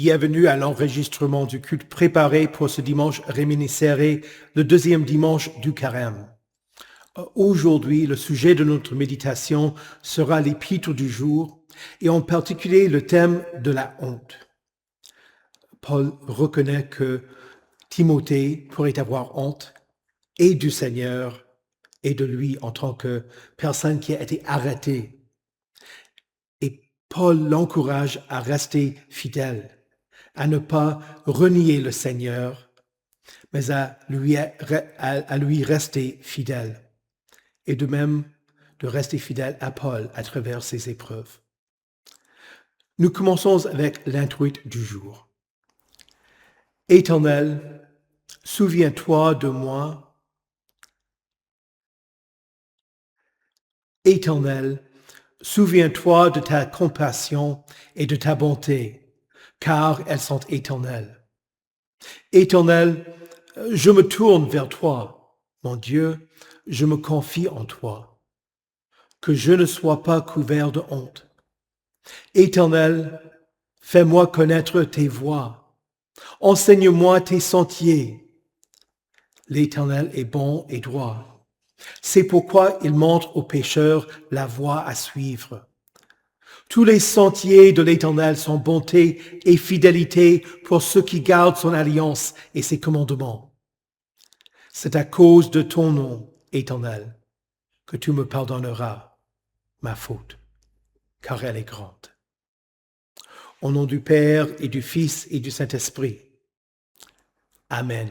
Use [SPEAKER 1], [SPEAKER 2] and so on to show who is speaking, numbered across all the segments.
[SPEAKER 1] Bienvenue à l'enregistrement du culte préparé pour ce dimanche réminiscéré, le deuxième dimanche du Carême. Aujourd'hui, le sujet de notre méditation sera l'épître du jour et en particulier le thème de la honte. Paul reconnaît que Timothée pourrait avoir honte et du Seigneur et de lui en tant que personne qui a été arrêtée. Et Paul l'encourage à rester fidèle, à ne pas renier le Seigneur, mais à lui rester fidèle. Et de même, de rester fidèle à Paul à travers ses épreuves. Nous commençons avec l'introïte du jour. Éternel, souviens-toi de moi. Éternel, souviens-toi de ta compassion et de ta bonté, car elles sont éternelles. Éternel, je me tourne vers toi. Mon Dieu, je me confie en toi. Que je ne sois pas couvert de honte. Éternel, fais-moi connaître tes voies. Enseigne-moi tes sentiers. L'Éternel est bon et droit. C'est pourquoi il montre aux pécheurs la voie à suivre. Tous les sentiers de l'Éternel sont bonté et fidélité pour ceux qui gardent son alliance et ses commandements. C'est à cause de ton nom, Éternel, que tu me pardonneras ma faute, car elle est grande. Au nom du Père et du Fils et du Saint-Esprit. Amen.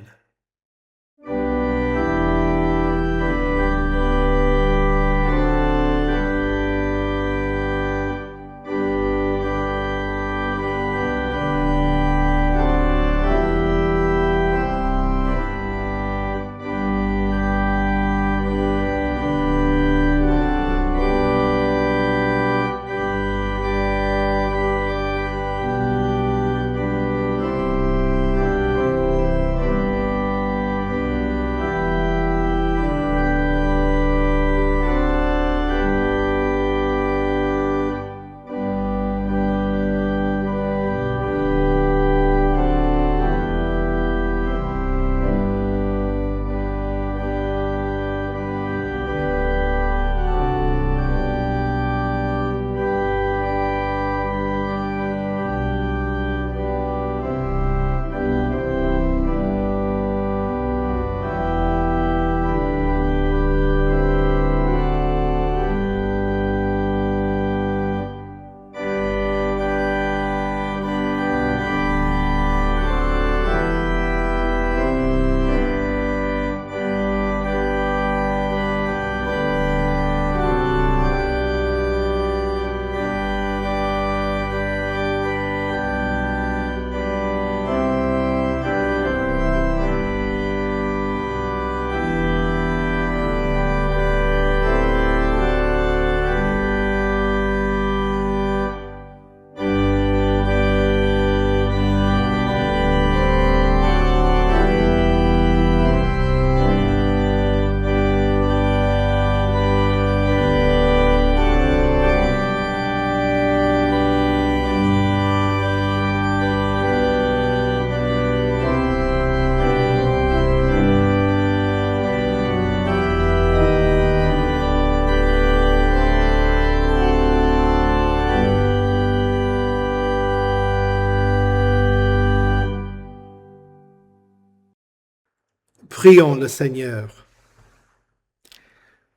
[SPEAKER 1] Prions le Seigneur.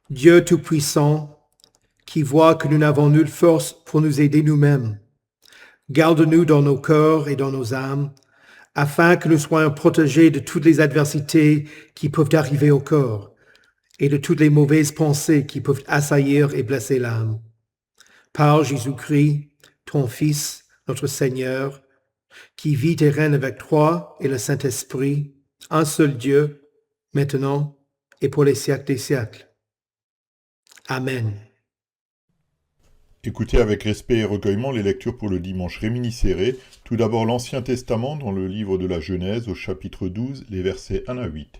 [SPEAKER 1] Dieu Tout-Puissant, qui voit que nous n'avons nulle force pour nous aider nous-mêmes, garde-nous dans nos cœurs et dans nos âmes, afin que nous soyons protégés de toutes les adversités qui peuvent arriver au corps et de toutes les mauvaises pensées qui peuvent assaillir et blesser l'âme. Par Jésus-Christ, ton Fils, notre Seigneur, qui vit et règne avec toi et le Saint-Esprit, un seul Dieu, maintenant et pour les siècles des siècles. Amen.
[SPEAKER 2] Écoutez avec respect et recueillement les lectures pour le dimanche réminiscéré. Tout d'abord l'Ancien Testament dans le livre de la Genèse au chapitre 12, les versets 1 à 8.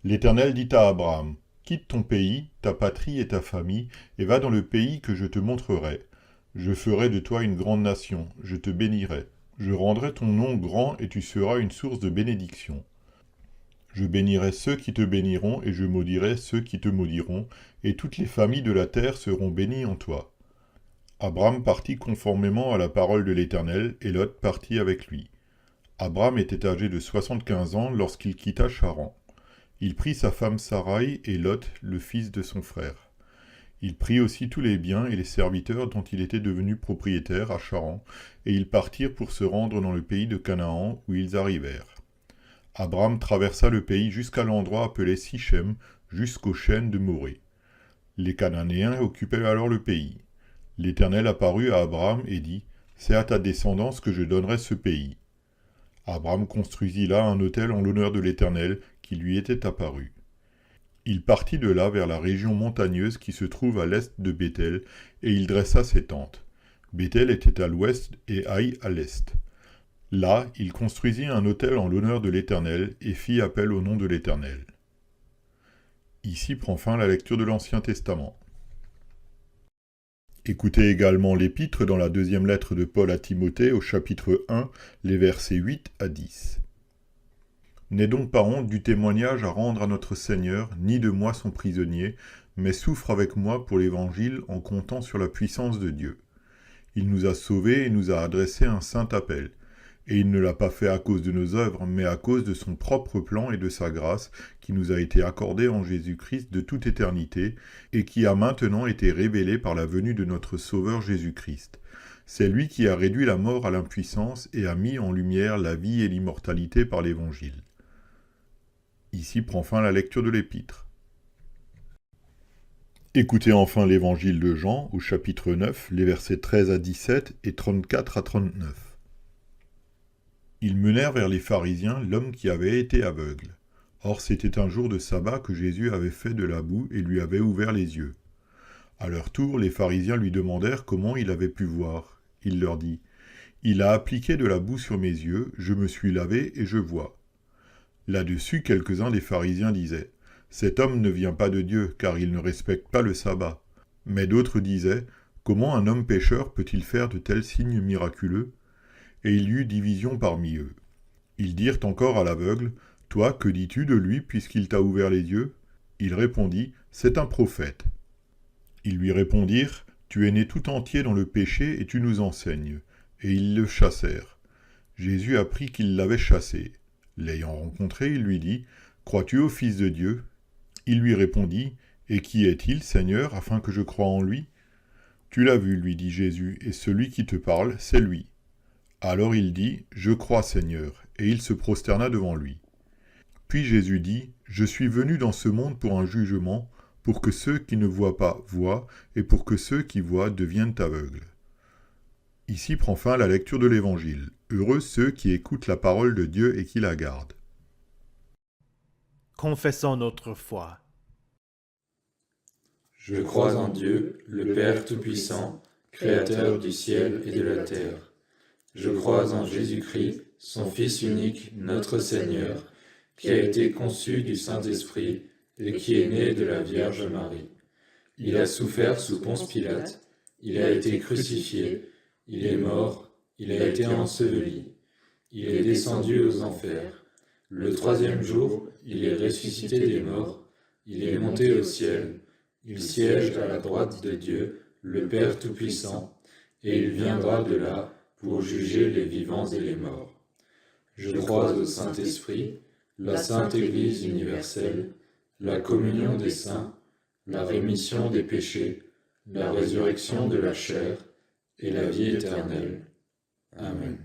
[SPEAKER 2] L'Éternel dit à Abraham, « Quitte ton pays, ta patrie et ta famille, et va dans le pays que je te montrerai. Je ferai de toi une grande nation, je te bénirai. Je rendrai ton nom grand et tu seras une source de bénédiction. Je bénirai ceux qui te béniront et je maudirai ceux qui te maudiront, et toutes les familles de la terre seront bénies en toi. Abram partit conformément à la parole de l'Éternel, et Lot partit avec lui. Abram était âgé de 75 ans lorsqu'il quitta Charan. Il prit sa femme Sarai et Lot, le fils de son frère. Il prit aussi tous les biens et les serviteurs dont il était devenu propriétaire à Charan, et ils partirent pour se rendre dans le pays de Canaan, où ils arrivèrent. Abram traversa le pays jusqu'à l'endroit appelé Sichem, jusqu'aux chênes de Morée. Les Cananéens occupaient alors le pays. L'Éternel apparut à Abram et dit, « C'est à ta descendance que je donnerai ce pays. » Abram construisit là un autel en l'honneur de l'Éternel qui lui était apparu. Il partit de là vers la région montagneuse qui se trouve à l'est de Béthel, et il dressa ses tentes. Béthel était à l'ouest et Haï à l'est. Là, il construisit un autel en l'honneur de l'Éternel et fit appel au nom de l'Éternel. Ici prend fin la lecture de l'Ancien Testament. Écoutez également l'épître dans la deuxième lettre de Paul à Timothée au chapitre 1, les versets 8 à 10. N'aie donc pas honte du témoignage à rendre à notre Seigneur, ni de moi son prisonnier, mais souffre avec moi pour l'Évangile en comptant sur la puissance de Dieu. Il nous a sauvés et nous a adressé un saint appel. Et il ne l'a pas fait à cause de nos œuvres, mais à cause de son propre plan et de sa grâce, qui nous a été accordée en Jésus-Christ de toute éternité, et qui a maintenant été révélée par la venue de notre Sauveur Jésus-Christ. C'est lui qui a réduit la mort à l'impuissance et a mis en lumière la vie et l'immortalité par l'Évangile. Ici prend fin la lecture de l'Épître. Écoutez enfin l'Évangile de Jean, au chapitre 9, les versets 13 à 17 et 34 à 39. Ils menèrent vers les pharisiens l'homme qui avait été aveugle. Or c'était un jour de sabbat que Jésus avait fait de la boue et lui avait ouvert les yeux. À leur tour, les pharisiens lui demandèrent comment il avait pu voir. Il leur dit, « Il a appliqué de la boue sur mes yeux, je me suis lavé et je vois. » Là-dessus, quelques-uns des pharisiens disaient, « Cet homme ne vient pas de Dieu, car il ne respecte pas le sabbat. » Mais d'autres disaient, « Comment un homme pécheur peut-il faire de tels signes miraculeux ?» Et il y eut division parmi eux. Ils dirent encore à l'aveugle, « Toi, que dis-tu de lui puisqu'il t'a ouvert les yeux ?» Il répondit, « C'est un prophète. » Ils lui répondirent, « Tu es né tout entier dans le péché et tu nous enseignes. » Et ils le chassèrent. Jésus apprit qu'ils l'avaient chassé. L'ayant rencontré, il lui dit, « Crois-tu au Fils de Dieu ?» Il lui répondit, « Et qui est-il, Seigneur, afin que je croie en lui ?» « Tu l'as vu, lui dit Jésus, et celui qui te parle, c'est lui. » Alors il dit, « Je crois, Seigneur, » et il se prosterna devant lui. Puis Jésus dit, « Je suis venu dans ce monde pour un jugement, pour que ceux qui ne voient pas voient, et pour que ceux qui voient deviennent aveugles. » Ici prend fin la lecture de l'Évangile. Heureux ceux qui écoutent la parole de Dieu et qui la gardent.
[SPEAKER 3] Confessons notre foi.
[SPEAKER 4] Je crois en Dieu, le Père Tout-Puissant, Créateur du ciel et de la terre. Je crois en Jésus-Christ, son Fils unique, notre Seigneur, qui a été conçu du Saint-Esprit et qui est né de la Vierge Marie. Il a souffert sous Ponce Pilate, il a été crucifié, il est mort, il a été enseveli, il est descendu aux enfers. Le troisième jour, il est ressuscité des morts, il est monté au ciel, il siège à la droite de Dieu, le Père Tout-Puissant, et il viendra de là pour juger les vivants et les morts. Je crois au Saint-Esprit, la Sainte Église universelle, la communion des saints, la rémission des péchés, la résurrection de la chair et la vie éternelle. Amen.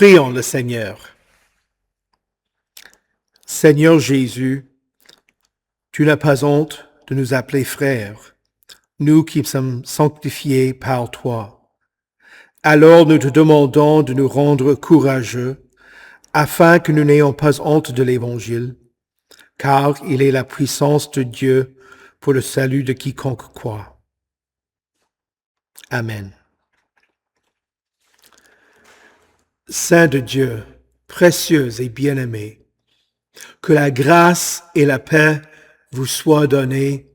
[SPEAKER 1] Prions le Seigneur. Seigneur Jésus, tu n'as pas honte de nous appeler frères, nous qui sommes sanctifiés par toi. Alors nous te demandons de nous rendre courageux, afin que nous n'ayons pas honte de l'Évangile, car il est la puissance de Dieu pour le salut de quiconque croit. Amen. Saint de Dieu, précieux et bien-aimé, que la grâce et la paix vous soient données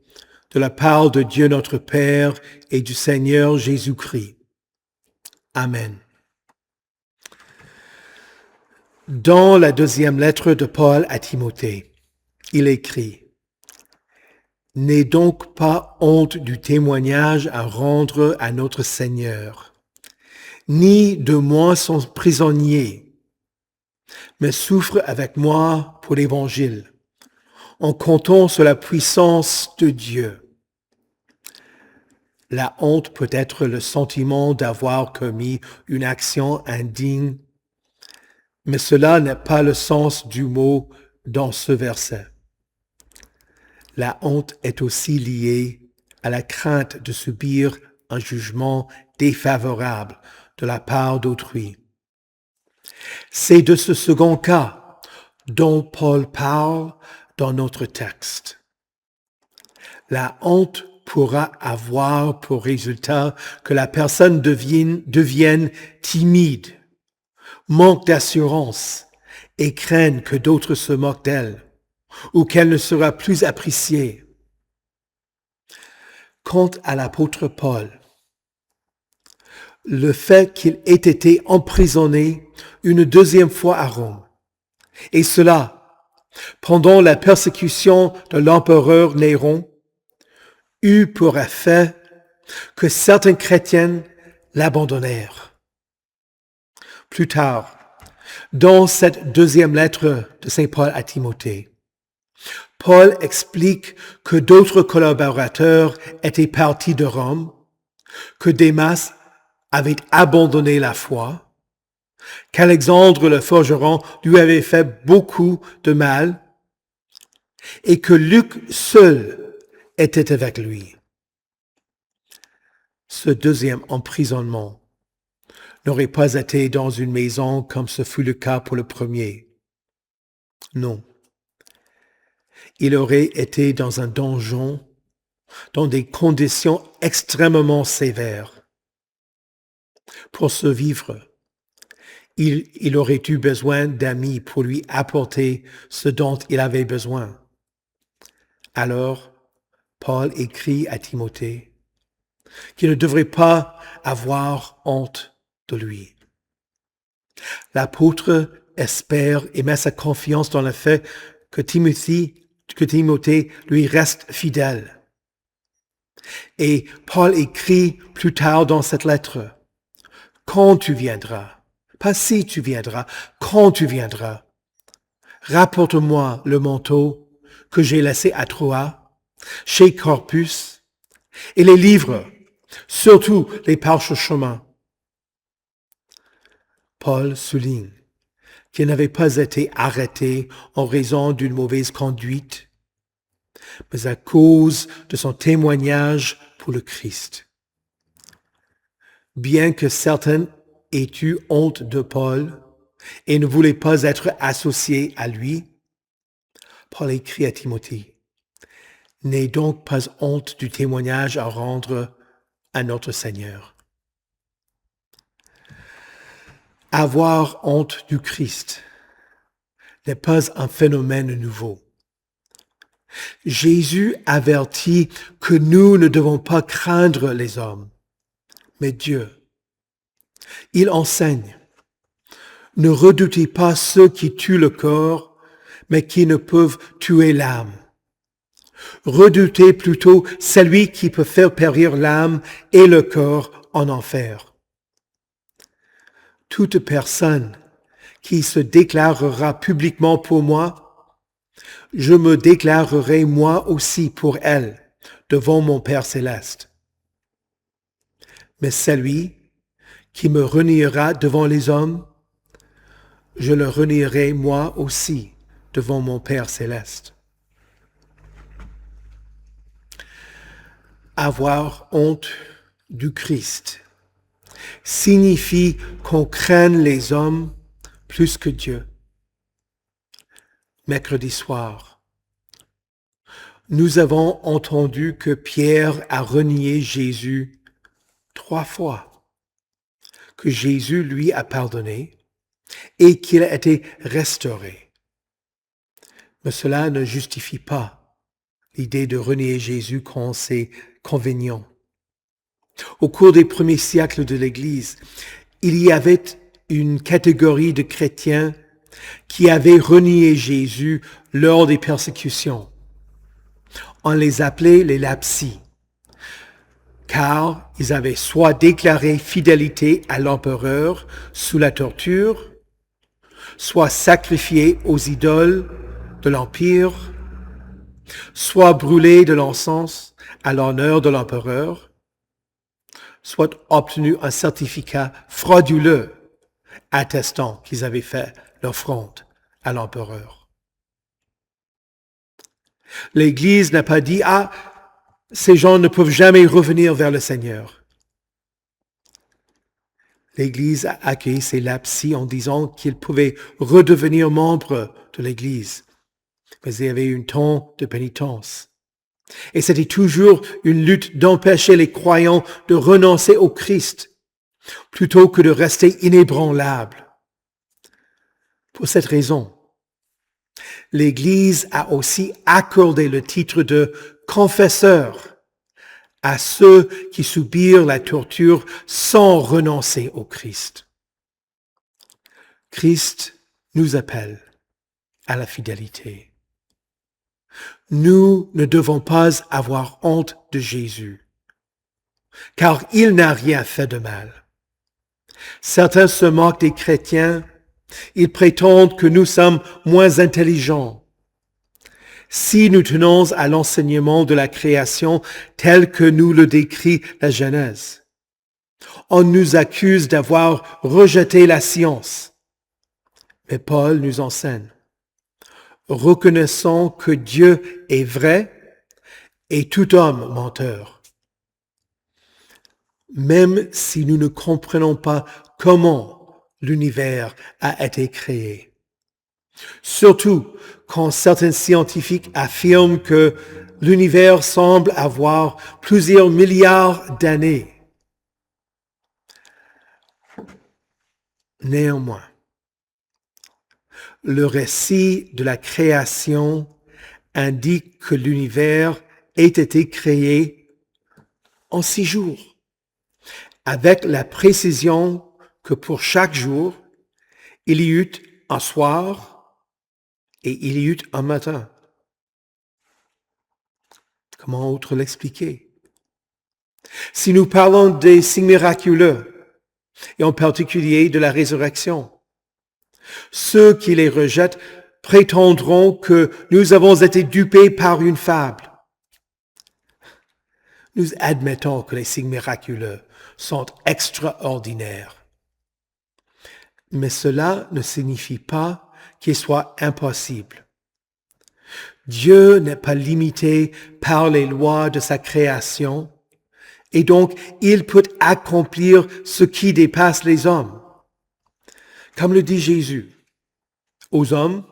[SPEAKER 1] de la part de Dieu notre Père et du Seigneur Jésus-Christ. Amen. Dans la deuxième lettre de Paul à Timothée, il écrit: « N'aie donc pas honte du témoignage à rendre à notre Seigneur, ni de moi son prisonnier, mais souffre avec moi pour l'Évangile, en comptant sur la puissance de Dieu. » La honte peut être le sentiment d'avoir commis une action indigne, mais cela n'est pas le sens du mot dans ce verset. La honte est aussi liée à la crainte de subir un jugement défavorable de la part d'autrui. C'est de ce second cas dont Paul parle dans notre texte. La honte pourra avoir pour résultat que la personne devienne timide, manque d'assurance et craigne que d'autres se moquent d'elle ou qu'elle ne sera plus appréciée. Quant à l'apôtre Paul, le fait qu'il ait été emprisonné une deuxième fois à Rome, et cela pendant la persécution de l'empereur Néron, eut pour effet que certains chrétiens l'abandonnèrent. Plus tard, dans cette deuxième lettre de Saint Paul à Timothée, Paul explique que d'autres collaborateurs étaient partis de Rome, que Démas avait abandonné la foi, qu'Alexandre le forgeron lui avait fait beaucoup de mal et que Luc seul était avec lui. Ce deuxième emprisonnement n'aurait pas été dans une maison comme ce fut le cas pour le premier. Non. Il aurait été dans un donjon, dans des conditions extrêmement sévères. Pour survivre, il aurait eu besoin d'amis pour lui apporter ce dont il avait besoin. Alors, Paul écrit à Timothée qu'il ne devrait pas avoir honte de lui. L'apôtre espère et met sa confiance dans le fait que Timothée lui reste fidèle. Et Paul écrit plus tard dans cette lettre: « Quand tu viendras, pas si tu viendras, quand tu viendras, rapporte-moi le manteau que j'ai laissé à Troas, chez Carpus, et les livres, surtout les parchemins. » Paul souligne qu'il n'avait pas été arrêté en raison d'une mauvaise conduite, mais à cause de son témoignage pour le Christ. Bien que certains aient eu honte de Paul et ne voulaient pas être associés à lui, Paul écrit à Timothée: « N'aie donc pas honte du témoignage à rendre à notre Seigneur. » Avoir honte du Christ n'est pas un phénomène nouveau. Jésus avertit que nous ne devons pas craindre les hommes, mais Dieu. Il enseigne: « Ne redoutez pas ceux qui tuent le corps, mais qui ne peuvent tuer l'âme. Redoutez plutôt celui qui peut faire périr l'âme et le corps en enfer. Toute personne qui se déclarera publiquement pour moi, je me déclarerai moi aussi pour elle devant mon Père céleste. Mais celui qui me reniera devant les hommes, je le renierai moi aussi devant mon Père céleste. Avoir honte du Christ signifie qu'on craigne les hommes plus que Dieu. Mercredi soir, nous avons entendu que Pierre a renié Jésus 3 fois, que Jésus lui a pardonné et qu'il a été restauré. Mais cela ne justifie pas l'idée de renier Jésus quand c'est convenient. Au cours des premiers siècles de l'Église, il y avait une catégorie de chrétiens qui avaient renié Jésus lors des persécutions. On les appelait les lapsis, car ils avaient soit déclaré fidélité à l'empereur sous la torture, soit sacrifié aux idoles de l'Empire, soit brûlé de l'encens à l'honneur de l'empereur, soit obtenu un certificat frauduleux attestant qu'ils avaient fait l'offrande à l'empereur. L'Église n'a pas dit « Ah, ces gens ne peuvent jamais revenir vers le Seigneur ». L'Église a accueilli ces lapsis en disant qu'ils pouvaient redevenir membres de l'Église. Mais il y avait un temps de pénitence. Et c'était toujours une lutte d'empêcher les croyants de renoncer au Christ, plutôt que de rester inébranlables. Pour cette raison, l'Église a aussi accordé le titre de confesseur à ceux qui subirent la torture sans renoncer au Christ. Christ nous appelle à la fidélité. Nous ne devons pas avoir honte de Jésus, car il n'a rien fait de mal. Certains se moquent des chrétiens, ils prétendent que nous sommes moins intelligents. Si nous tenons à l'enseignement de la création tel que nous le décrit la Genèse, on nous accuse d'avoir rejeté la science. Mais Paul nous enseigne: reconnaissons que Dieu est vrai et tout homme menteur. Même si nous ne comprenons pas comment l'univers a été créé. Surtout quand certains scientifiques affirment que l'univers semble avoir plusieurs milliards d'années. Néanmoins, le récit de la création indique que l'univers ait été créé en 6 jours, avec la précision que pour chaque jour, il y eut un soir et il y eut un matin. Comment autre l'expliquer? Si nous parlons des signes miraculeux, et en particulier de la résurrection, ceux qui les rejettent prétendront que nous avons été dupés par une fable. Nous admettons que les signes miraculeux sont extraordinaires. Mais cela ne signifie pas qu'ils soient impossibles. Dieu n'est pas limité par les lois de sa création, et donc il peut accomplir ce qui dépasse les hommes. Comme le dit Jésus, aux hommes,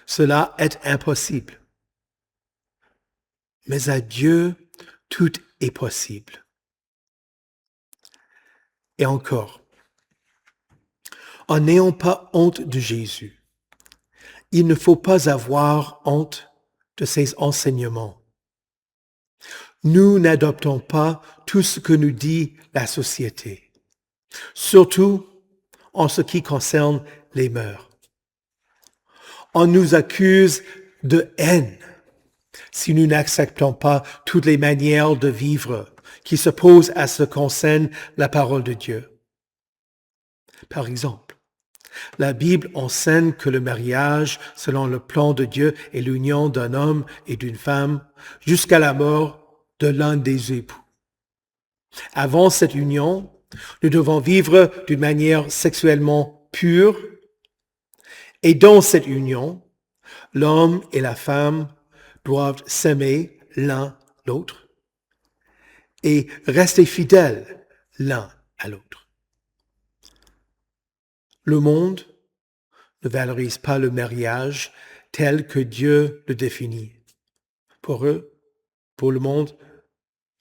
[SPEAKER 1] cela est impossible. Mais à Dieu, tout est possible. Et encore, en n'ayant pas honte de Jésus, il ne faut pas avoir honte de ses enseignements. Nous n'adoptons pas tout ce que nous dit la société, surtout en ce qui concerne les mœurs. On nous accuse de haine si nous n'acceptons pas toutes les manières de vivre qui s'opposent à ce qu'enseigne la parole de Dieu. Par exemple, la Bible enseigne que le mariage, selon le plan de Dieu, est l'union d'un homme et d'une femme jusqu'à la mort de l'un des époux. Avant cette union, nous devons vivre d'une manière sexuellement pure Et dans cette union, l'homme et la femme doivent s'aimer l'un l'autre et rester fidèles l'un à l'autre. Le monde ne valorise pas le mariage tel que Dieu le définit. Pour eux, pour le monde,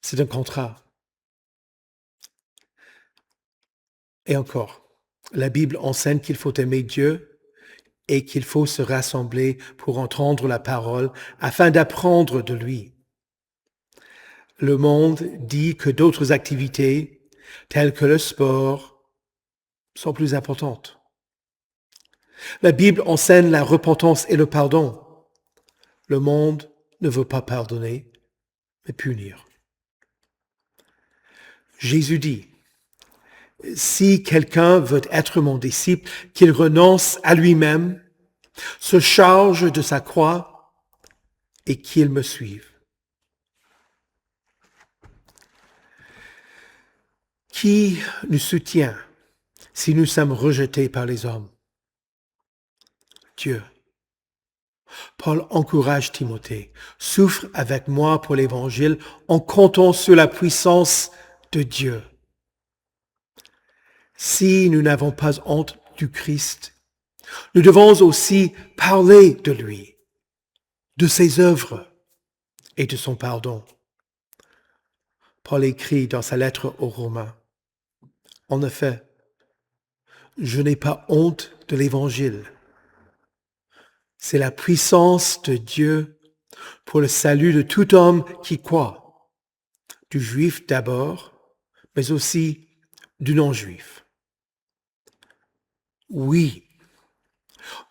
[SPEAKER 1] c'est un contrat. Et encore, la Bible enseigne qu'il faut aimer Dieu et qu'il faut se rassembler pour entendre la parole afin d'apprendre de lui. Le monde dit que d'autres activités, telles que le sport, sont plus importantes. La Bible enseigne la repentance et le pardon. Le monde ne veut pas pardonner, mais punir. Jésus dit, si quelqu'un veut être mon disciple, qu'il renonce à lui-même, se charge de sa croix et qu'il me suive. Qui nous soutient si nous sommes rejetés par les hommes? Dieu. Paul encourage Timothée, souffre avec moi pour l'Évangile en comptant sur la puissance de Dieu. Si nous n'avons pas honte du Christ, nous devons aussi parler de lui, de ses œuvres et de son pardon. Paul écrit dans sa lettre aux Romains, en effet, je n'ai pas honte de l'Évangile. C'est la puissance de Dieu pour le salut de tout homme qui croit, du juif d'abord, mais aussi du non-juif. Oui,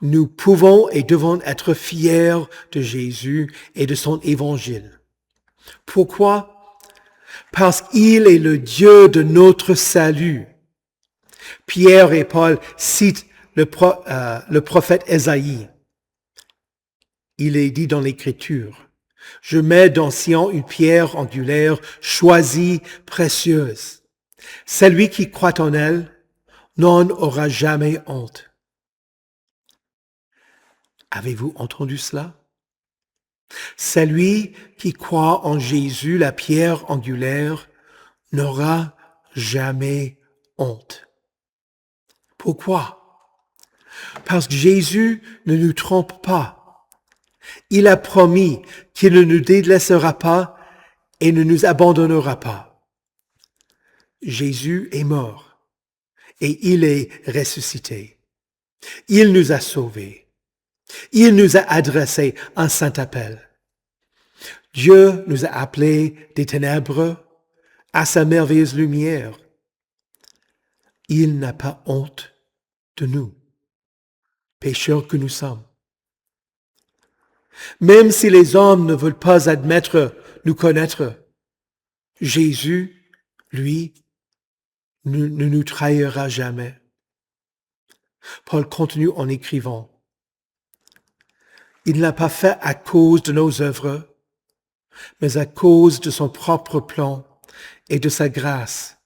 [SPEAKER 1] nous pouvons et devons être fiers de Jésus et de son évangile. Pourquoi? Parce qu'il est le Dieu de notre salut. Pierre et Paul citent le prophète Ésaïe. Il est dit dans l'Écriture, « Je mets dans Sion une pierre angulaire, choisie, précieuse. Celui qui croit en elle n'en aura jamais honte. » Avez-vous entendu cela? Celui qui croit en Jésus, la pierre angulaire, n'aura jamais honte. Pourquoi? Parce que Jésus ne nous trompe pas. Il a promis qu'il ne nous délaissera pas et ne nous abandonnera pas. Jésus est mort et il est ressuscité. Il nous a sauvés. Il nous a adressé un saint appel. Dieu nous a appelés des ténèbres à sa merveilleuse lumière. Il n'a pas honte de nous, pécheurs que nous sommes. Même si les hommes ne veulent pas admettre, nous connaître, Jésus, lui, ne nous trahira jamais. Paul continue en écrivant, « Il ne l'a pas fait à cause de nos œuvres, mais à cause de son propre plan et de sa grâce,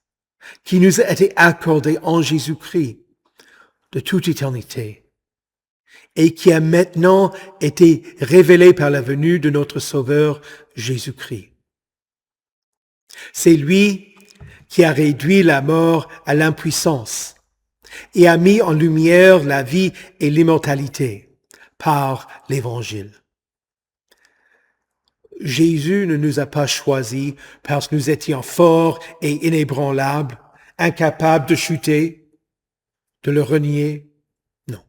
[SPEAKER 1] qui nous a été accordée en Jésus-Christ de toute éternité, et qui a maintenant été révélée par la venue de notre Sauveur Jésus-Christ. C'est lui qui a réduit la mort à l'impuissance et a mis en lumière la vie et l'immortalité par l'Évangile. Jésus ne nous a pas choisis parce que nous étions forts et inébranlables, incapables de chuter, de le renier. Non.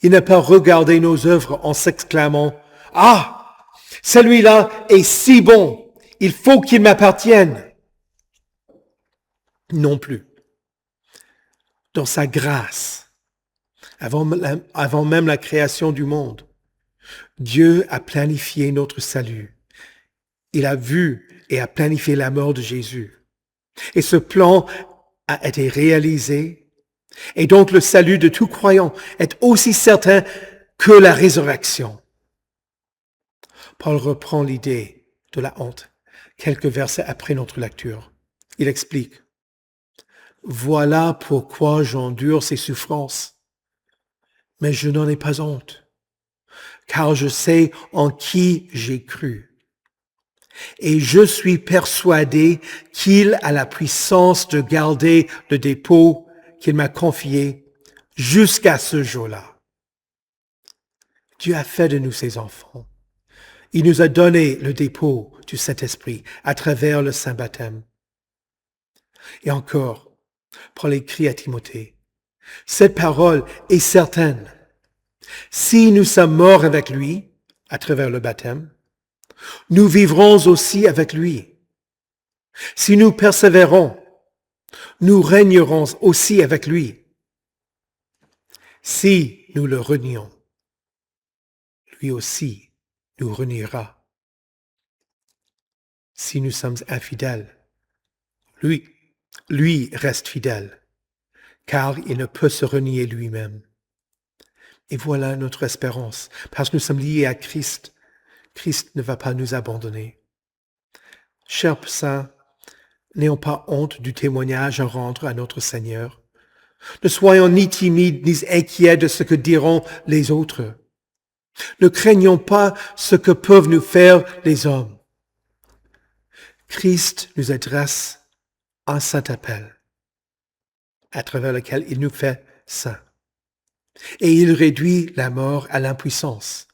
[SPEAKER 1] Il n'a pas regardé nos œuvres en s'exclamant « Ah, celui-là est si bon, il faut qu'il m'appartienne !» Non plus. Dans sa grâce, avant même la création du monde, Dieu a planifié notre salut. Il a vu et a planifié la mort de Jésus. Et ce plan a été réalisé. Et donc le salut de tout croyant est aussi certain que la résurrection. Paul reprend l'idée de la honte quelques versets après notre lecture. Il explique, « Voilà pourquoi j'endure ces souffrances. Mais je n'en ai pas honte, car je sais en qui j'ai cru. Et je suis persuadé qu'il a la puissance de garder le dépôt qu'il m'a confié jusqu'à ce jour-là. Dieu a fait de nous ses enfants. Il nous a donné le dépôt du Saint-Esprit à travers le Saint Baptême. Et encore, Paul écrit à Timothée, cette parole est certaine. Si nous sommes morts avec lui à travers le baptême, nous vivrons aussi avec lui. Si nous persévérons, nous régnerons aussi avec lui. Si nous le renions, lui aussi nous reniera. Si nous sommes infidèles, lui reste fidèle, car il ne peut se renier lui-même. Et voilà notre espérance, parce que nous sommes liés à Christ. Christ ne va pas nous abandonner. Chers saints, n'ayons pas honte du témoignage à rendre à notre Seigneur. Ne soyons ni timides ni inquiets de ce que diront les autres. Ne craignons pas ce que peuvent nous faire les hommes. Christ nous adresse un saint appel, à travers lequel il nous fait saints. Et il réduit la mort à l'impuissance.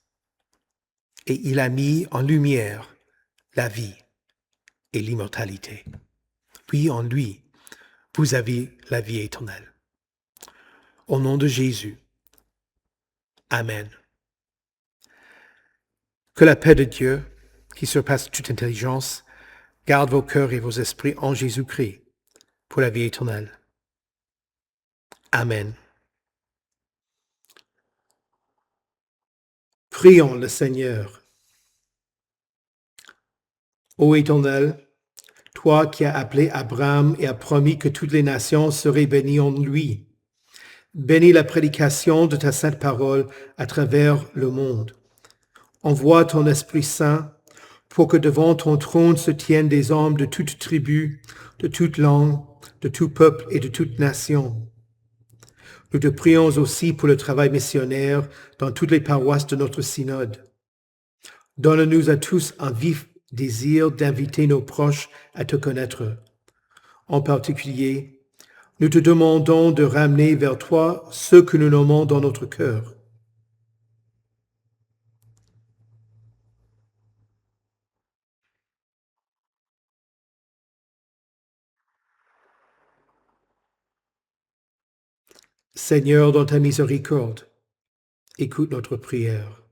[SPEAKER 1] Et il a mis en lumière la vie et l'immortalité. Oui, en lui, vous avez la vie éternelle. Au nom de Jésus. Amen. Que la paix de Dieu, qui surpasse toute intelligence, garde vos cœurs et vos esprits en Jésus-Christ pour la vie éternelle. Amen. Prions le Seigneur. Ô Éternel, toi qui as appelé Abraham et as promis que toutes les nations seraient bénies en lui, bénis la prédication de ta sainte parole à travers le monde. Envoie ton Esprit Saint pour que devant ton trône se tiennent des hommes de toute tribu, de toute langue, de tout peuple et de toute nation. Nous te prions aussi pour le travail missionnaire dans toutes les paroisses de notre synode. Donne-nous à tous un vif désir d'inviter nos proches à te connaître. En particulier, nous te demandons de ramener vers toi ceux que nous nommons dans notre cœur. Seigneur, dans ta miséricorde, écoute notre prière.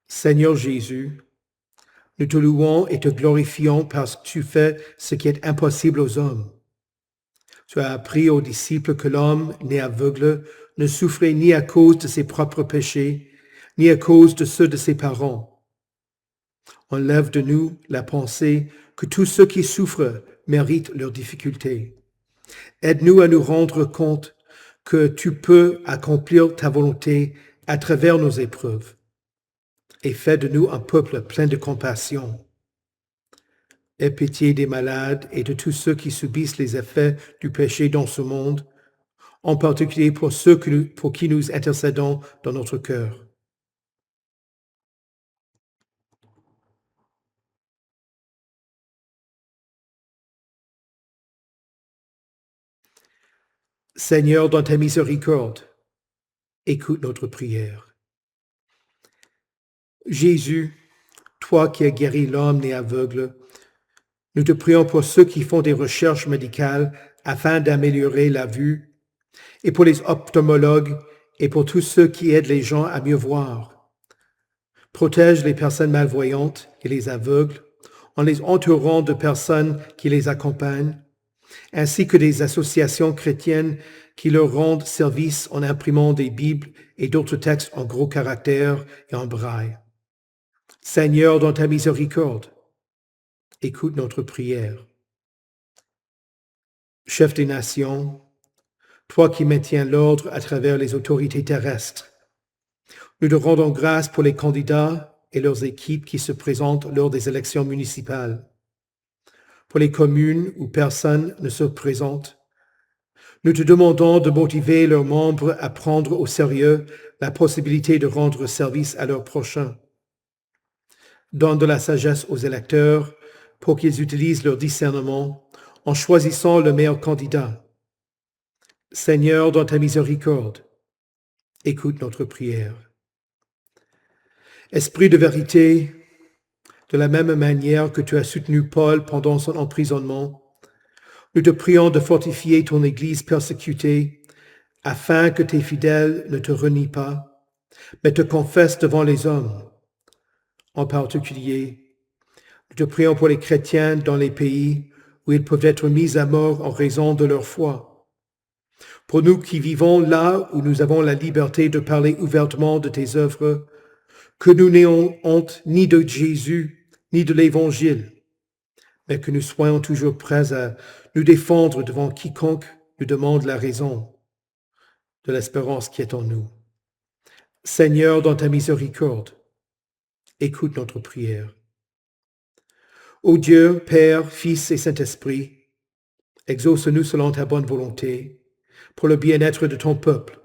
[SPEAKER 1] Seigneur Jésus, nous te louons et te glorifions parce que tu fais ce qui est impossible aux hommes. Tu as appris aux disciples que l'homme né aveugle ne souffrait ni à cause de ses propres péchés, ni à cause de ceux de ses parents. Enlève de nous la pensée que tous ceux qui souffrent méritent leurs difficultés. Aide-nous à nous rendre compte que tu peux accomplir ta volonté à travers nos épreuves. Et fais de nous un peuple plein de compassion. Aie pitié des malades et de tous ceux qui subissent les effets du péché dans ce monde, en particulier pour ceux pour qui nous intercédons dans notre cœur. Seigneur, dans ta miséricorde, écoute notre prière. Jésus, toi qui as guéri l'homme né aveugle, nous te prions pour ceux qui font des recherches médicales afin d'améliorer la vue, et pour les ophtalmologues et pour tous ceux qui aident les gens à mieux voir. Protège les personnes malvoyantes et les aveugles en les entourant de personnes qui les accompagnent, ainsi que des associations chrétiennes qui leur rendent service en imprimant des Bibles et d'autres textes en gros caractères et en braille. Seigneur, dans ta miséricorde, écoute notre prière. Chef des nations, toi qui maintiens l'ordre à travers les autorités terrestres, nous te rendons grâce pour les candidats et leurs équipes qui se présentent lors des élections municipales. Pour les communes où personne ne se présente, Nous te demandons de motiver leurs membres à prendre au sérieux la possibilité de rendre service à leurs prochains. Donne de la sagesse aux électeurs pour qu'ils utilisent leur discernement en choisissant le meilleur candidat. Seigneur, dans ta miséricorde, écoute notre prière. Esprit de vérité, de la même manière que tu as soutenu Paul pendant son emprisonnement, nous te prions de fortifier ton Église persécutée afin que tes fidèles ne te renient pas, mais te confessent devant les hommes. En particulier, nous te prions pour les chrétiens dans les pays où ils peuvent être mis à mort en raison de leur foi. Pour nous qui vivons là où nous avons la liberté de parler ouvertement de tes œuvres, que nous n'ayons honte ni de Jésus, ni de l'Évangile, mais que nous soyons toujours prêts à nous défendre devant quiconque nous demande la raison de l'espérance qui est en nous. Seigneur, dans ta miséricorde, écoute notre prière. Ô Dieu, Père, Fils et Saint-Esprit, exauce-nous selon ta bonne volonté, pour le bien-être de ton peuple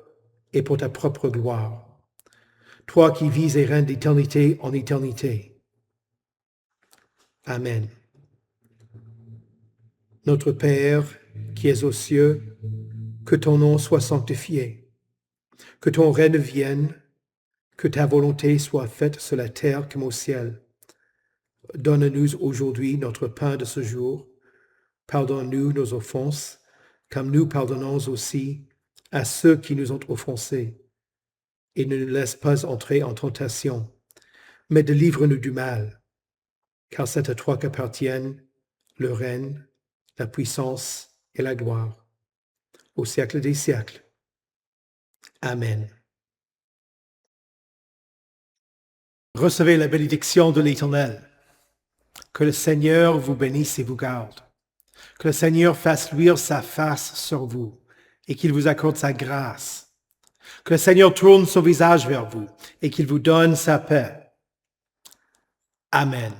[SPEAKER 1] et pour ta propre gloire. Toi qui vis et règnes d'éternité en éternité. Amen. Notre Père, qui es aux cieux, que ton nom soit sanctifié, que ton règne vienne, que ta volonté soit faite sur la terre comme au ciel. Donne-nous aujourd'hui notre pain de ce jour. Pardonne-nous nos offenses, comme nous pardonnons aussi à ceux qui nous ont offensés. Et ne nous laisse pas entrer en tentation, mais délivre-nous du mal, car c'est à toi qu'appartiennent le règne, la puissance et la gloire, au siècle des siècles. Amen. Recevez la bénédiction de l'Éternel. Que le Seigneur vous bénisse et vous garde. Que le Seigneur fasse luire sa face sur vous et qu'il vous accorde sa grâce. Que le Seigneur tourne son visage vers vous et qu'il vous donne sa paix. Amen.